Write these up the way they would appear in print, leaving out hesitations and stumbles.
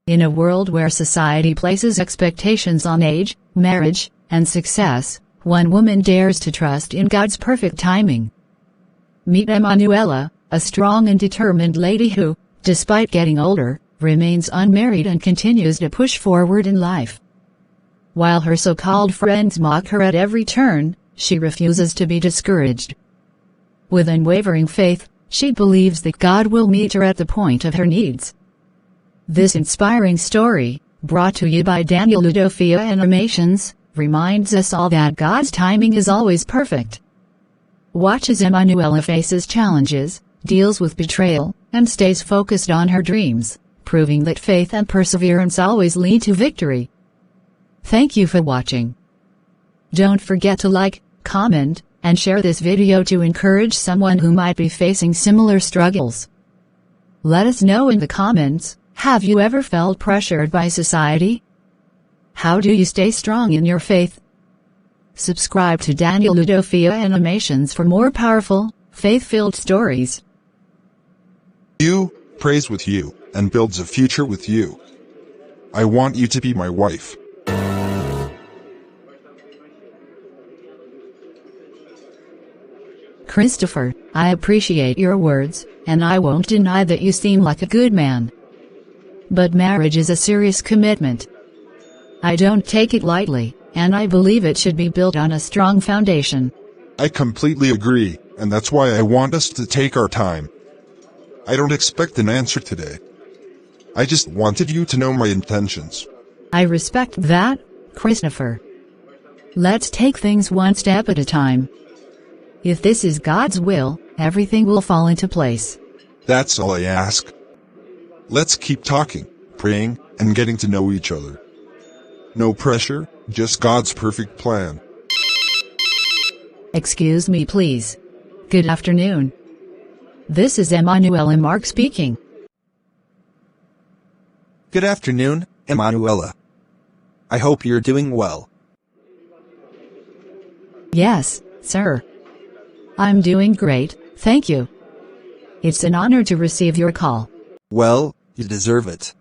In a world where society places expectations on age, marriage, and success, one woman dares to trust in God's perfect timing. Meet Emmanuella, a strong and determined lady who, despite getting older, remains unmarried and continues to push forward in life. While her so-called friends mock her at every turn, she refuses to be discouraged. With unwavering faith, she believes that God will meet her at the point of her needs. This inspiring story, brought to you by Daniel Udofia Animations, reminds us all that God's timing is always perfect. Watch as Emmanuella faces challenges, deals with betrayal, and stays focused on her dreams, proving that faith and perseverance always lead to victory. Thank you for watching. Don't forget to like, comment, and share this video to encourage someone who might be facing similar struggles. Let us know in the comments, have you ever felt pressured by society? How do you stay strong in your faith? Subscribe to Daniel Udofia Animations for more powerful, faith-filled stories. You, prays with you, and builds a future with you. I want you to be my wife. Christopher, I appreciate your words, and I won't deny that you seem like a good man. But marriage is a serious commitment. I don't take it lightly, and I believe it should be built on a strong foundation. I completely agree, and that's why I want us to take our time. I don't expect an answer today. I just wanted you to know my intentions. I respect that, Christopher. Let's take things one step at a time. If this is God's will, everything will fall into place. That's all I ask. Let's keep talking, praying, and getting to know each other. No pressure, just God's perfect plan. Excuse me, please. Good afternoon. This is Emmanuella Mark speaking. Good afternoon, Emmanuella. I hope you're doing well. Yes, sir. I'm doing great, thank you. It's an honor to receive your call. Well, you deserve it.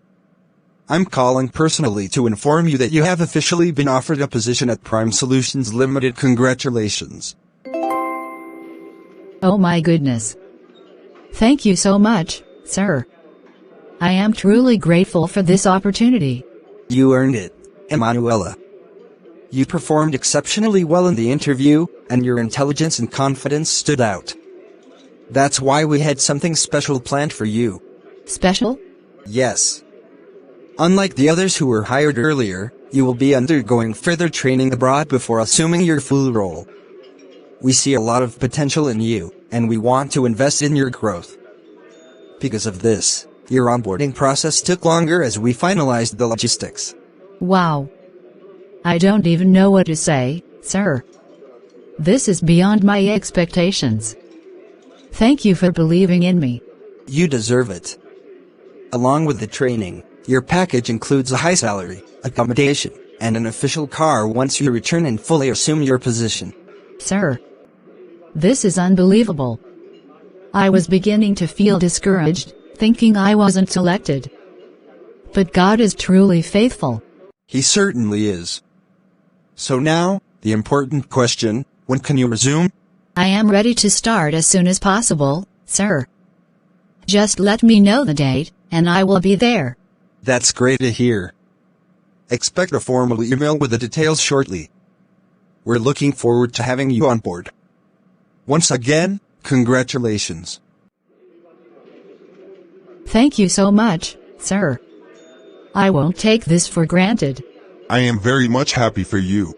I'm calling personally to inform you that you have officially been offered a position at Prime Solutions Limited. Congratulations. Oh my goodness. Thank you so much, sir. I am truly grateful for this opportunity. You earned it, Emmanuella. You performed exceptionally well in the interview, and your intelligence and confidence stood out. That's why we had something special planned for you. Special? Yes. Unlike the others who were hired earlier, you will be undergoing further training abroad before assuming your full role. We see a lot of potential in you, and we want to invest in your growth. Because of this, your onboarding process took longer as we finalized the logistics. Wow. I don't even know what to say, sir. This is beyond my expectations. Thank you for believing in me. You deserve it. Along with the training, your package includes a high salary, accommodation, and an official car once you return and fully assume your position. Sir, this is unbelievable. I was beginning to feel discouraged, thinking I wasn't selected. But God is truly faithful. He certainly is. So now, the important question, when can you resume? I am ready to start as soon as possible, sir. Just let me know the date, and I will be there. That's great to hear. Expect a formal email with the details shortly. We're looking forward to having you on board. Once again, congratulations. Thank you so much, sir. I won't take this for granted. I am very much happy for you.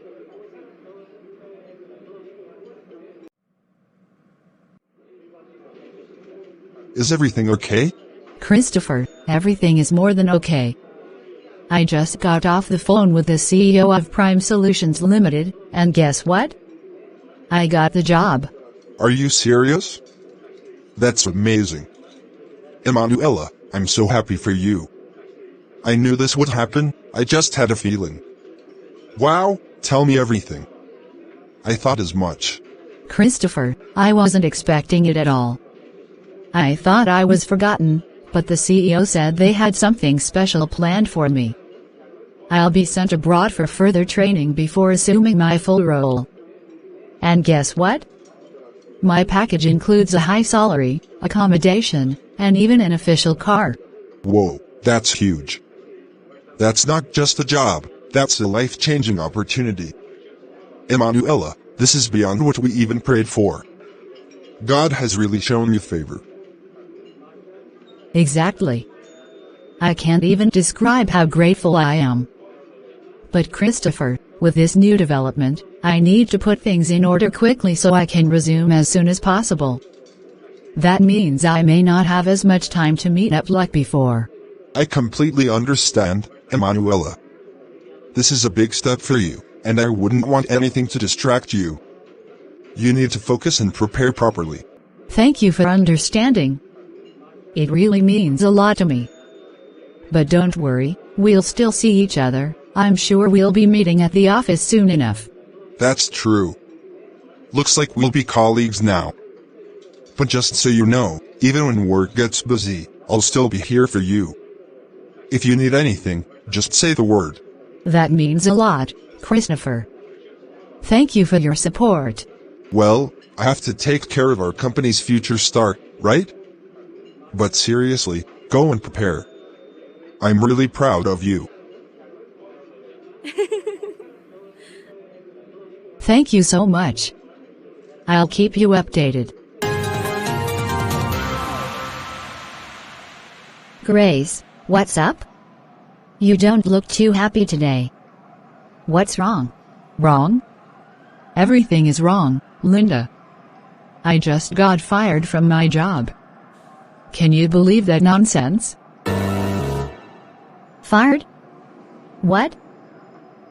Is everything okay? Christopher, everything is more than okay. I just got off the phone with the CEO of Prime Solutions Limited, and guess what? I got the job. Are you serious? That's amazing. Emmanuella, I'm so happy for you. I knew this would happen, I just had a feeling. Wow, tell me everything. I thought as much. Christopher, I wasn't expecting it at all. I thought I was forgotten, but the CEO said they had something special planned for me. I'll be sent abroad for further training before assuming my full role. And guess what? My package includes a high salary, accommodation, and even an official car. Whoa, that's huge. That's not just a job, that's a life-changing opportunity. Emmanuella, this is beyond what we even prayed for. God has really shown you favor. Exactly. I can't even describe how grateful I am. But Christopher, with this new development, I need to put things in order quickly so I can resume as soon as possible. That means I may not have as much time to meet up like before. I completely understand, Emmanuella. This is a big step for you, and I wouldn't want anything to distract you. You need to focus and prepare properly. Thank you for understanding. It really means a lot to me. But don't worry, we'll still see each other. I'm sure we'll be meeting at the office soon enough. That's true. Looks like we'll be colleagues now. But just so you know, even when work gets busy, I'll still be here for you. If you need anything, just say the word. That means a lot, Christopher. Thank you for your support. Well, I have to take care of our company's future start, right? But seriously, go and prepare. I'm really proud of you. Thank you so much. I'll keep you updated. Grace, what's up? You don't look too happy today. What's wrong? Wrong? Everything is wrong, Linda. I just got fired from my job. Can you believe that nonsense? Fired? What?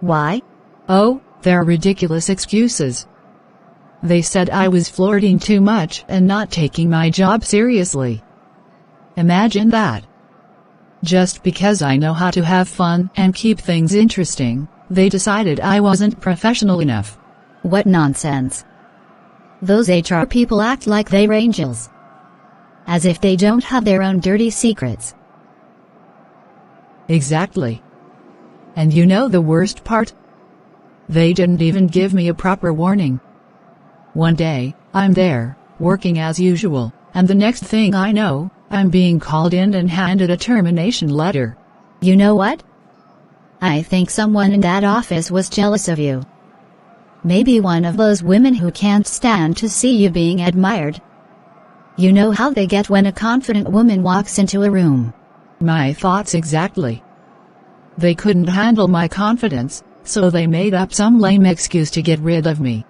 Why? Oh, they're ridiculous excuses. They said I was flirting too much and not taking my job seriously. Imagine that. Just because I know how to have fun and keep things interesting, they decided I wasn't professional enough. What nonsense. Those HR people act like they're angels. As if they don't have their own dirty secrets. Exactly. And you know the worst part? They didn't even give me a proper warning. One day, I'm there, working as usual, and the next thing I know, I'm being called in and handed a termination letter. You know what? I think someone in that office was jealous of you. Maybe one of those women who can't stand to see you being admired. You know how they get when a confident woman walks into a room. My thoughts exactly. They couldn't handle my confidence, so they made up some lame excuse to get rid of me.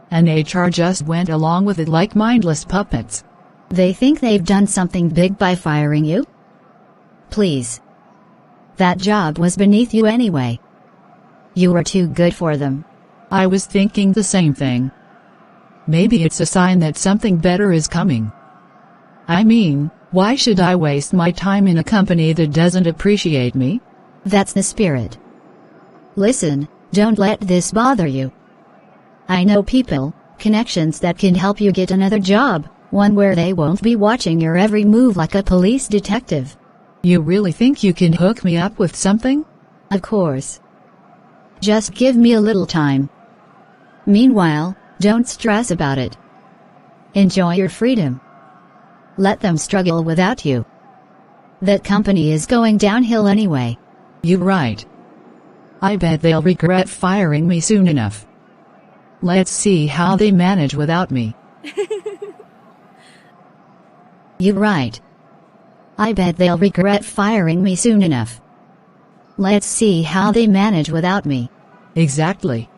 And HR just went along with it like mindless puppets. They think they've done something big by firing you? Please. That job was beneath you anyway. You were too good for them. I was thinking the same thing. Maybe it's a sign that something better is coming. I mean, why should I waste my time in a company that doesn't appreciate me? That's the spirit. Listen, don't let this bother you. I know people, connections that can help you get another job, one where they won't be watching your every move like a police detective. You really think you can hook me up with something? Of course. Just give me a little time. Meanwhile, don't stress about it. Enjoy your freedom. Let them struggle without you. That company is going downhill anyway. You're right. I bet they'll regret firing me soon enough. Let's see how they manage without me. You're right. I bet they'll regret firing me soon enough. Let's see how they manage without me. Exactly.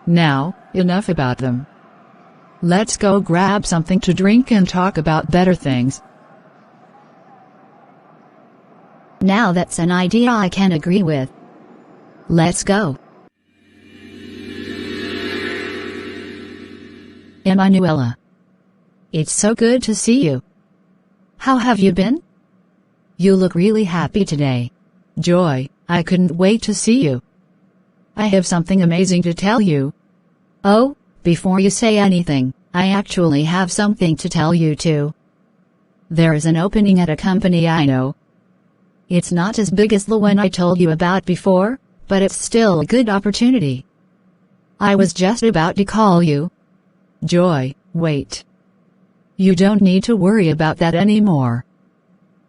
Now, enough about them. Let's go grab something to drink and talk about better things. Now that's an idea I can agree with. Let's go. Emmanuella. It's so good to see you. How have you been? You look really happy today. Joy, I couldn't wait to see you. I have something amazing to tell you. Oh, before you say anything, I actually have something to tell you too. There is an opening at a company I know. It's not as big as the one I told you about before, but it's still a good opportunity. I was just about to call you. Joy, wait. You don't need to worry about that anymore.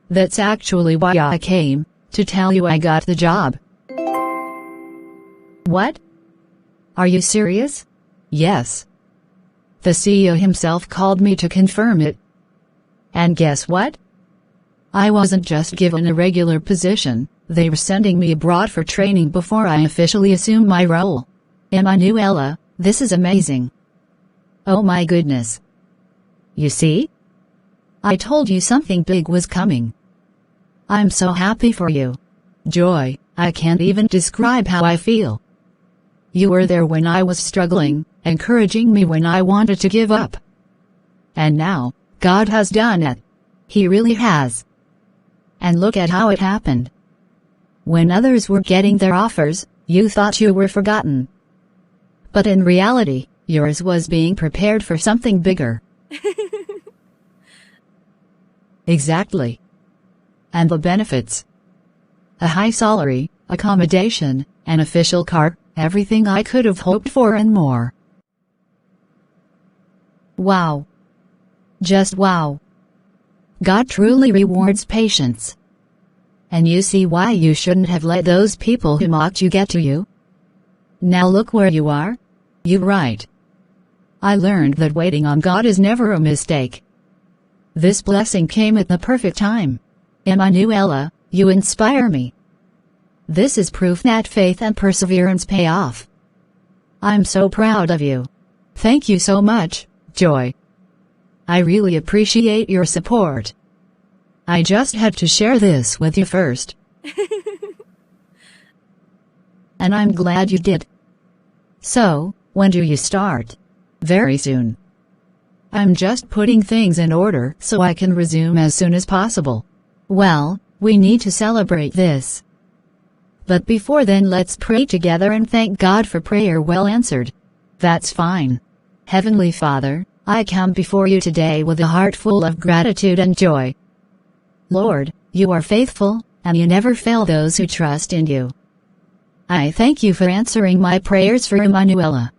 That's actually why I came, to tell you I got the job. What? Are you serious? Yes. The CEO himself called me to confirm it. And guess what? I wasn't just given a regular position, they were sending me abroad for training before I officially assumed my role. Emmanuella, this is amazing. Oh my goodness. You see? I told you something big was coming. I'm so happy for you. Joy, I can't even describe how I feel. You were there when I was struggling, encouraging me when I wanted to give up. And now, God has done it. He really has. And look at how it happened. When others were getting their offers, you thought you were forgotten. But in reality, yours was being prepared for something bigger. Exactly. And the benefits. A high salary, accommodation, an official car, everything I could have hoped for and more. Wow. Just wow. God truly rewards patience. And you see why you shouldn't have let those people who mocked you get to you? Now look where you are. You're right. I learned that waiting on God is never a mistake. This blessing came at the perfect time. Emmanuella, you inspire me. This is proof that faith and perseverance pay off. I'm so proud of you. Thank you so much, Joy. I really appreciate your support. I just had to share this with you first. And I'm glad you did. So, when do you start? Very soon. I'm just putting things in order so I can resume as soon as possible. Well, we need to celebrate this. But before then, let's pray together and thank God for prayer well answered. That's fine. Heavenly Father, I come before you today with a heart full of gratitude and joy. Lord, you are faithful, and you never fail those who trust in you. I thank you for answering my prayers for Emmanuella.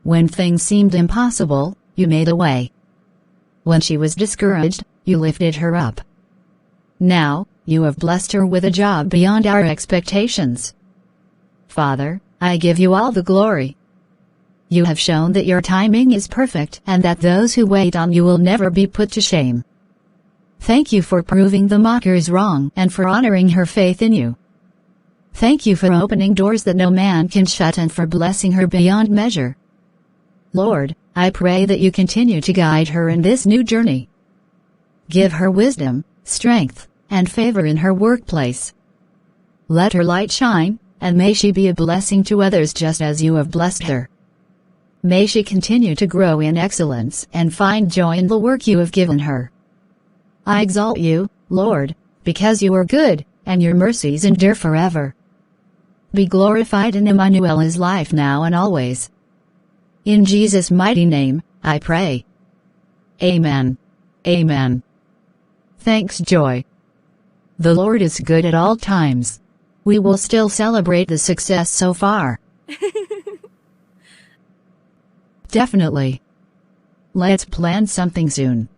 When things seemed impossible, you made a way. When she was discouraged, you lifted her up. Now, you have blessed her with a job beyond our expectations. Father, I give you all the glory. You have shown that your timing is perfect and that those who wait on you will never be put to shame. Thank you for proving the mockers wrong and for honoring her faith in you. Thank you for opening doors that no man can shut and for blessing her beyond measure. Lord, I pray that you continue to guide her in this new journey. Give her wisdom, strength, and favor in her workplace. Let her light shine, and may she be a blessing to others just as you have blessed her. May she continue to grow in excellence and find joy in the work you have given her. I exalt you, Lord, because you are good, and your mercies endure forever. Be glorified in Emmanuela's life now and always. In Jesus' mighty name, I pray. Amen. Amen. Thanks, Joy. The Lord is good at all times. We will still celebrate the success so far. Definitely. Let's plan something soon.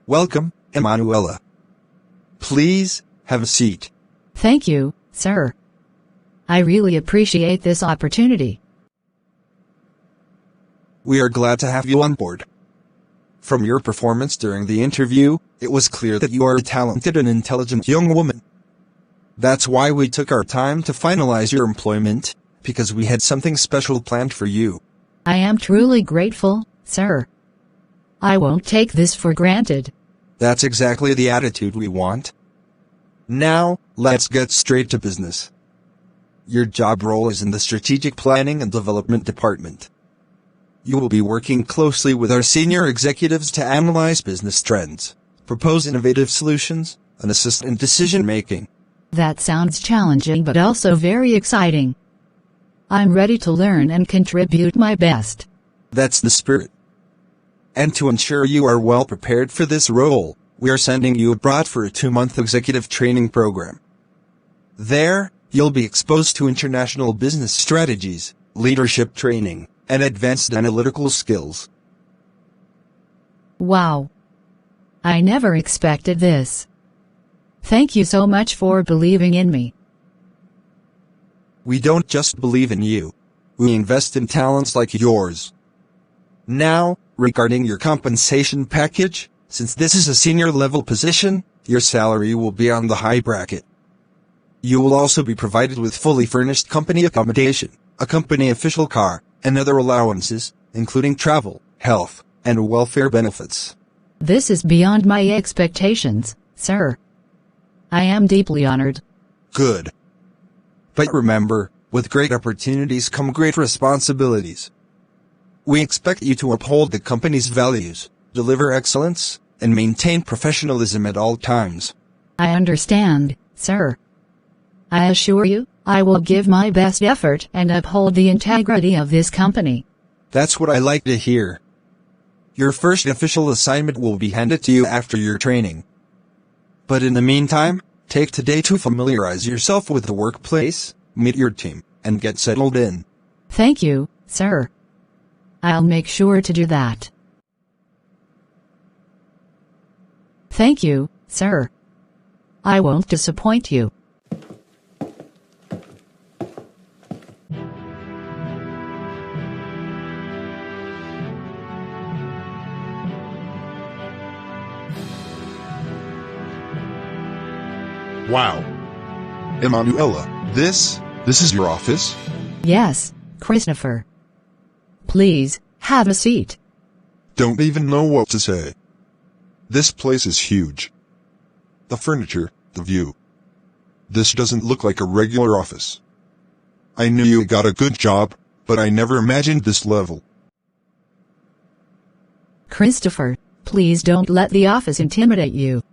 Welcome, Emmanuella. Please, have a seat. Thank you, sir. I really appreciate this opportunity. We are glad to have you on board. From your performance during the interview, it was clear that you are a talented and intelligent young woman. That's why we took our time to finalize your employment, because we had something special planned for you. I am truly grateful, sir. I won't take this for granted. That's exactly the attitude we want. Now, let's get straight to business. Your job role is in the Strategic Planning and Development Department. You will be working closely with our senior executives to analyze business trends, propose innovative solutions, and assist in decision-making. That sounds challenging but also very exciting. I'm ready to learn and contribute my best. That's the spirit. And to ensure you are well prepared for this role, we are sending you abroad for a 2-month executive training program. There, you'll be exposed to international business strategies, leadership training, and advanced analytical skills. Wow. I never expected this. Thank you so much for believing in me. We don't just believe in you. We invest in talents like yours. Now, regarding your compensation package, since this is a senior level position, your salary will be on the high bracket. You will also be provided with fully furnished company accommodation, a company official car, and other allowances, including travel, health, and welfare benefits. This is beyond my expectations, sir. I am deeply honored. Good. But remember, with great opportunities come great responsibilities. We expect you to uphold the company's values, deliver excellence, and maintain professionalism at all times. I understand, sir. I assure you, I will give my best effort and uphold the integrity of this company. That's what I like to hear. Your first official assignment will be handed to you after your training. But in the meantime, take today to familiarize yourself with the workplace, meet your team, and get settled in. Thank you, sir. I'll make sure to do that. Thank you, sir. I won't disappoint you. Wow. Emmanuella, this is your office? Yes, Christopher. Please, have a seat. Don't even know what to say. This place is huge. The furniture, the view. This doesn't look like a regular office. I knew you got a good job, but I never imagined this level. Christopher, please don't let the office intimidate you.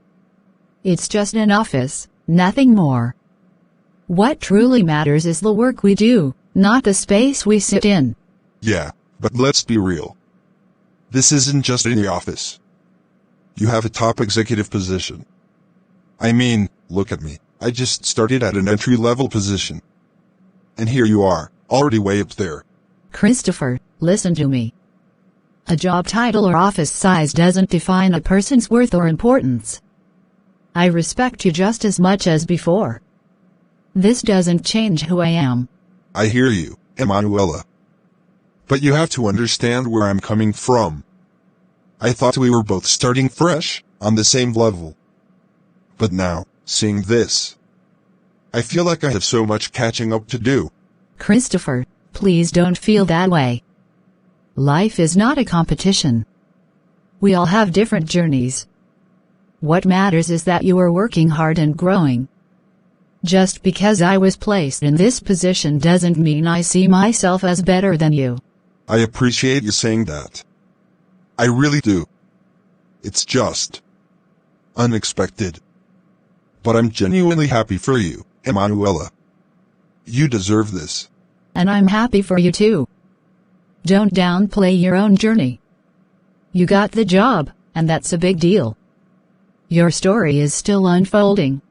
It's just an office, nothing more. What truly matters is the work we do, not the space we sit in. Yeah, but let's be real. This isn't just any office. You have a top executive position. I mean, look at me. I just started at an entry-level position. And here you are, already way up there. Christopher, listen to me. A job title or office size doesn't define a person's worth or importance. I respect you just as much as before. This doesn't change who I am. I hear you, Emmanuella. But you have to understand where I'm coming from. I thought we were both starting fresh, on the same level. But now, seeing this, I feel like I have so much catching up to do. Christopher, please don't feel that way. Life is not a competition. We all have different journeys. What matters is that you are working hard and growing. Just because I was placed in this position doesn't mean I see myself as better than you. I appreciate you saying that. I really do. It's just unexpected. But I'm genuinely happy for you, Emmanuella. You deserve this. And I'm happy for you too. Don't downplay your own journey. You got the job, and that's a big deal. Your story is still unfolding.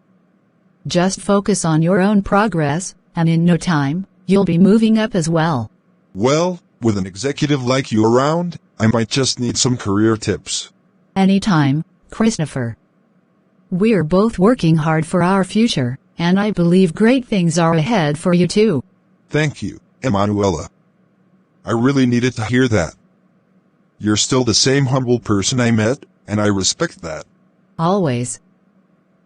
Just focus on your own progress, and in no time, you'll be moving up as well. Well, with an executive like you around, I might just need some career tips. Anytime, Christopher. We're both working hard for our future, and I believe great things are ahead for you too. Thank you, Emmanuella. I really needed to hear that. You're still the same humble person I met, and I respect that. Always.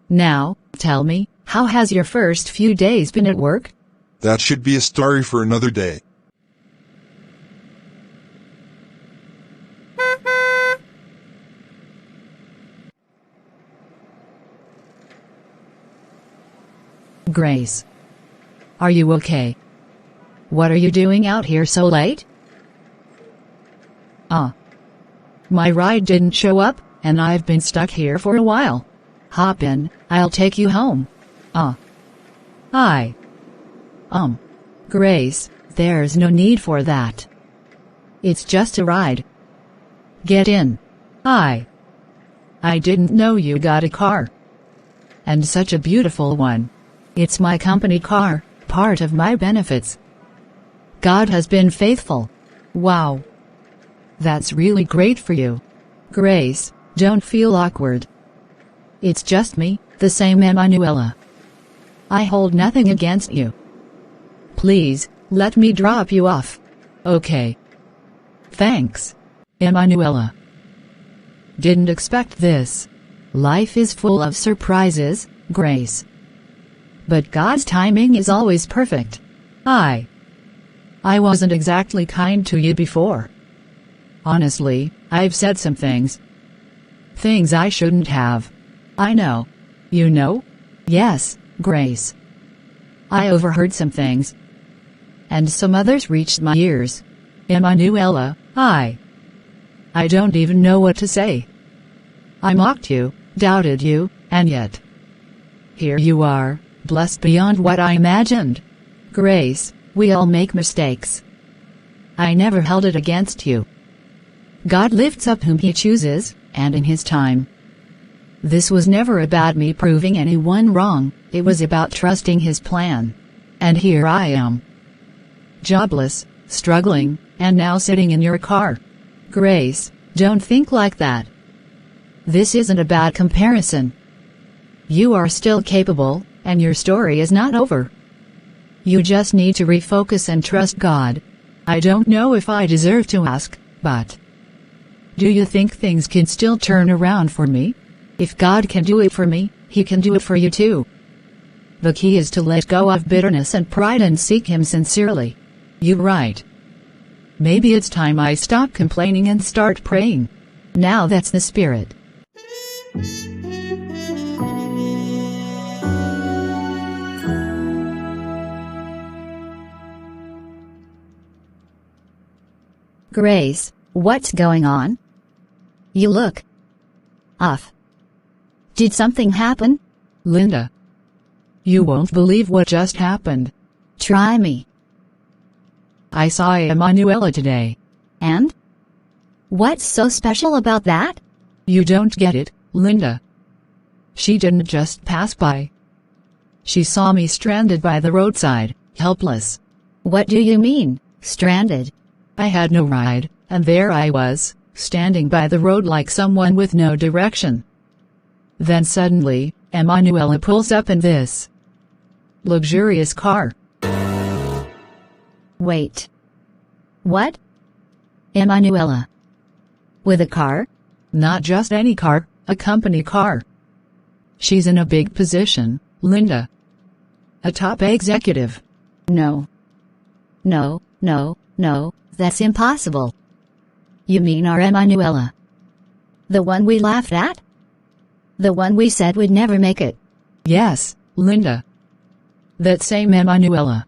Now, tell me, how has your first few days been at work? That should be a story for another day. Grace. Are you okay? What are you doing out here so late? My ride didn't show up, and I've been stuck here for a while. Hop in, I'll take you home. Hi. Grace, There's no need for that. It's just a ride. Get in. I didn't know you got a car. And such a beautiful one. It's my company car, part of my benefits. God has been faithful. Wow. That's really great for you. Grace, don't feel awkward. It's just me, the same Emmanuella. I hold nothing against you. Please, let me drop you off. Okay. Thanks, Emmanuella. Didn't expect this. Life is full of surprises, Grace. But God's timing is always perfect. I wasn't exactly kind to you before. Honestly, I've said some things. Things I shouldn't have. I know. You know? Yes, Grace. I overheard some things. And some others reached my ears. Emmanuella, I don't even know what to say. I mocked you, doubted you, and yet here you are, blessed beyond what I imagined. Grace, we all make mistakes. I never held it against you. God lifts up whom He chooses, and in His time. This was never about me proving anyone wrong, it was about trusting His plan. And here I am. Jobless, struggling, and now sitting in your car. Grace, don't think like that. This isn't a bad comparison. You are still capable, and your story is not over. You just need to refocus and trust God. I don't know if I deserve to ask, but do you think things can still turn around for me? If God can do it for me, He can do it for you too. The key is to let go of bitterness and pride and seek Him sincerely. You're right. Maybe it's time I stop complaining and start praying. Now that's the spirit. Grace, what's going on? You look off. Did something happen? Linda, you won't believe what just happened. Try me. I saw Emmanuella today. And? What's so special about that? You don't get it, Linda. She didn't just pass by. She saw me stranded by the roadside, helpless. What do you mean, stranded? I had no ride, and there I was, standing by the road like someone with no direction. Then suddenly, Emmanuella pulls up in this luxurious car. Wait. What? Emmanuella. With a car? Not just any car, a company car. She's in a big position, Linda. A top executive. No. No, no, no, that's impossible. You mean our Emmanuella? The one we laughed at? The one we said would never make it? Yes, Linda. That same Emmanuella.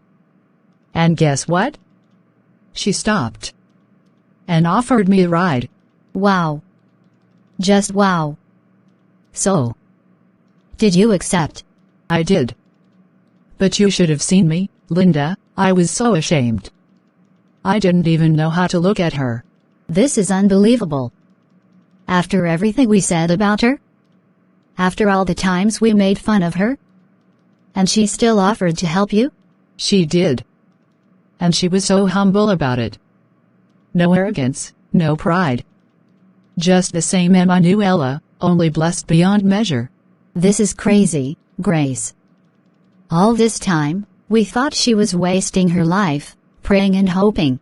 And guess what? She stopped and offered me a ride. Wow. Just wow. So, did you accept? I did. But you should have seen me, Linda. I was so ashamed. I didn't even know how to look at her. This is unbelievable. After everything we said about her? After all the times we made fun of her? And she still offered to help you? She did. And she was so humble about it. No arrogance, no pride. Just the same Emmanuella, only blessed beyond measure. This is crazy, Grace. All this time, we thought she was wasting her life, praying and hoping.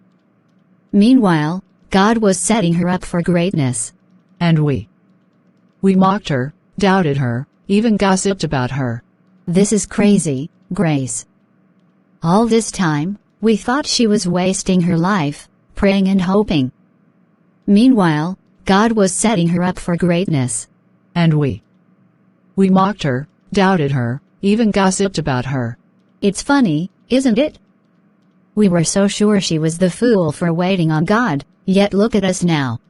Meanwhile, God was setting her up for greatness. And we mocked her, doubted her, even gossiped about her. This is crazy, Grace. All this time, we thought she was wasting her life, praying and hoping. Meanwhile, God was setting her up for greatness. And we mocked her, doubted her, even gossiped about her. It's funny, isn't it? We were so sure she was the fool for waiting on God, yet look at us now.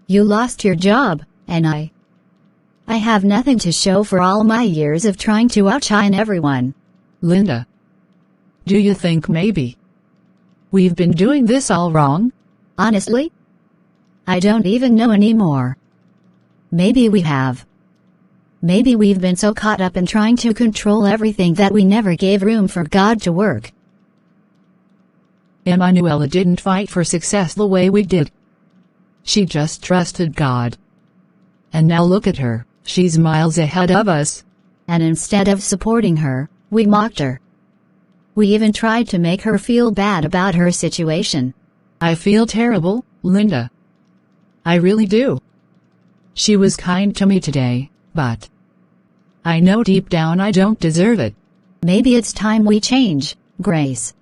You lost your job, and I have nothing to show for all my years of trying to outshine everyone. Linda, do you think maybe We've been doing this all wrong? Honestly? I don't even know anymore. Maybe we have. Maybe we've been so caught up in trying to control everything that we never gave room for God to work. Emmanuella didn't fight for success the way we did. She just trusted God. And now look at her, she's miles ahead of us. And instead of supporting her, we mocked her. We even tried to make her feel bad about her situation. I feel terrible, Linda. I really do. She was kind to me today, but I know deep down I don't deserve it. Maybe it's time we change, Grace.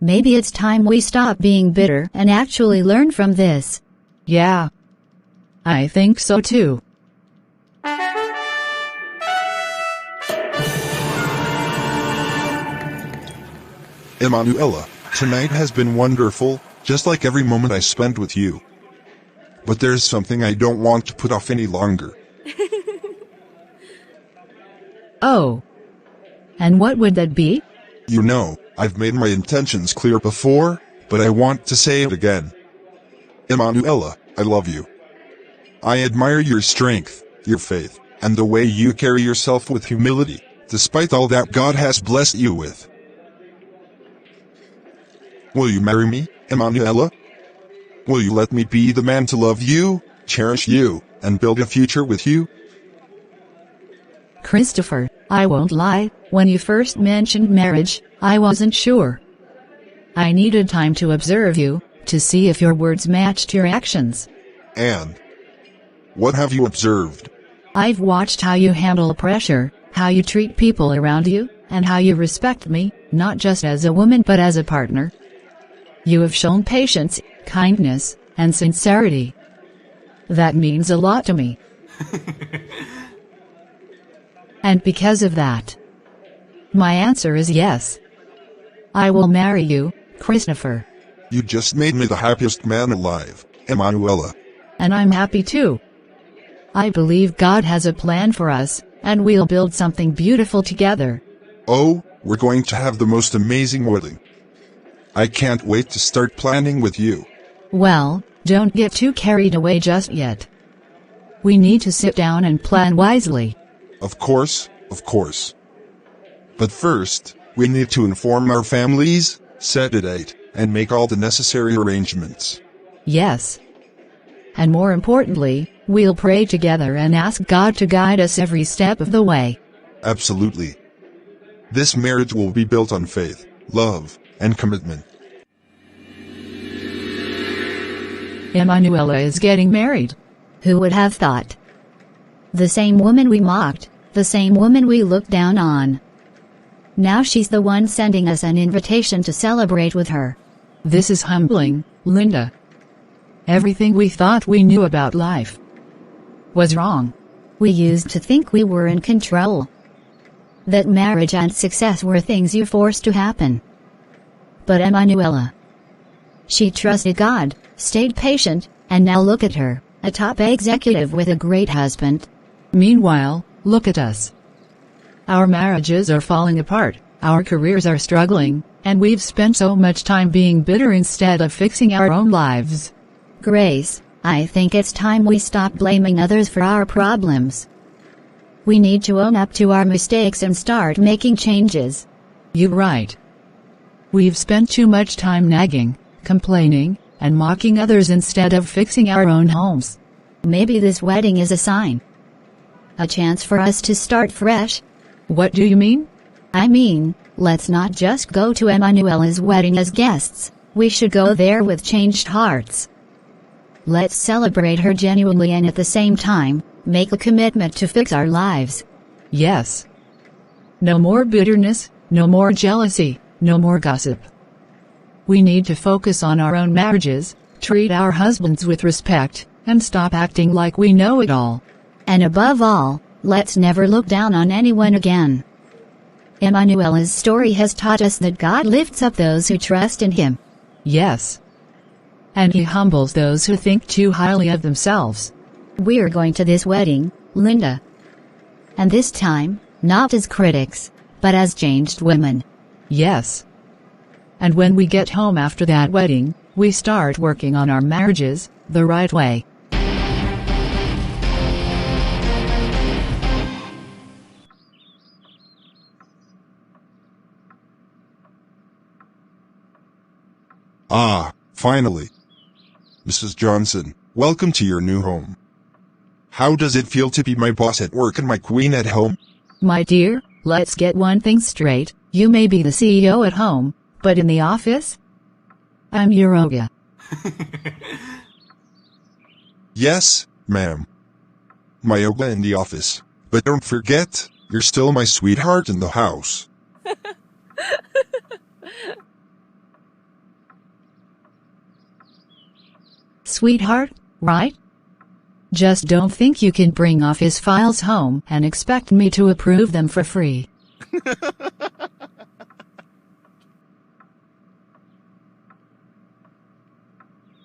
Maybe it's time we stop being bitter and actually learn from this. Yeah. I think so too. Emmanuella, tonight has been wonderful, just like every moment I spent with you. But there's something I don't want to put off any longer. Oh. And what would that be? You know, I've made my intentions clear before, but I want to say it again. Emmanuella, I love you. I admire your strength, your faith, and the way you carry yourself with humility, despite all that God has blessed you with. Will you marry me, Emmanuella? Will you let me be the man to love you, cherish you, and build a future with you? Christopher, I won't lie, when you first mentioned marriage, I wasn't sure. I needed time to observe you, to see if your words matched your actions. And what have you observed? I've watched how you handle pressure, how you treat people around you, and how you respect me, not just as a woman but as a partner. You have shown patience, kindness, and sincerity. That means a lot to me. And because of that, my answer is yes. I will marry you, Christopher. You just made me the happiest man alive, Emmanuella. And I'm happy too. I believe God has a plan for us, and we'll build something beautiful together. Oh, we're going to have the most amazing wedding. I can't wait to start planning with you. Well, don't get too carried away just yet. We need to sit down and plan wisely. Of course, of course. But first, we need to inform our families, set a date, and make all the necessary arrangements. Yes. And more importantly, we'll pray together and ask God to guide us every step of the way. Absolutely. This marriage will be built on faith, love, and commitment. Emmanuella is getting married. Who would have thought? The same woman we mocked, the same woman we looked down on. Now she's the one sending us an invitation to celebrate with her. This is humbling, Linda. Everything we thought we knew about life was wrong. We used to think we were in control. That marriage and success were things you forced to happen. But Emmanuella, she trusted God, stayed patient, and now look at her, a top executive with a great husband. Meanwhile, look at us. Our marriages are falling apart, our careers are struggling, and we've spent so much time being bitter instead of fixing our own lives. Grace, I think it's time we stop blaming others for our problems. We need to own up to our mistakes and start making changes. You're right. We've spent too much time nagging, complaining, and mocking others instead of fixing our own homes. Maybe this wedding is a sign. A chance for us to start fresh. What do you mean? I mean, let's not just go to Emmanuella's wedding as guests, we should go there with changed hearts. Let's celebrate her genuinely and at the same time, make a commitment to fix our lives. Yes. No more bitterness, no more jealousy, no more gossip. We need to focus on our own marriages, treat our husbands with respect, and stop acting like we know it all. And above all, let's never look down on anyone again. Emmanuella's story has taught us that God lifts up those who trust in Him. Yes. And He humbles those who think too highly of themselves. We're going to this wedding, Linda. And this time, not as critics, but as changed women. Yes. And when we get home after that wedding, we start working on our marriages, the right way. Ah, finally. Mrs. Johnson, welcome to your new home. How does it feel to be my boss at work and my queen at home? My dear, let's get one thing straight. You may be the CEO at home, but in the office? I'm your Yoga. Yes, ma'am. My yoga in the office. But don't forget, you're still my sweetheart in the house. Sweetheart, right? Just don't think you can bring office files home and expect me to approve them for free.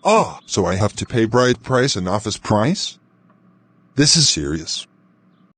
Ah, so I have to pay bride price and office price? This is serious.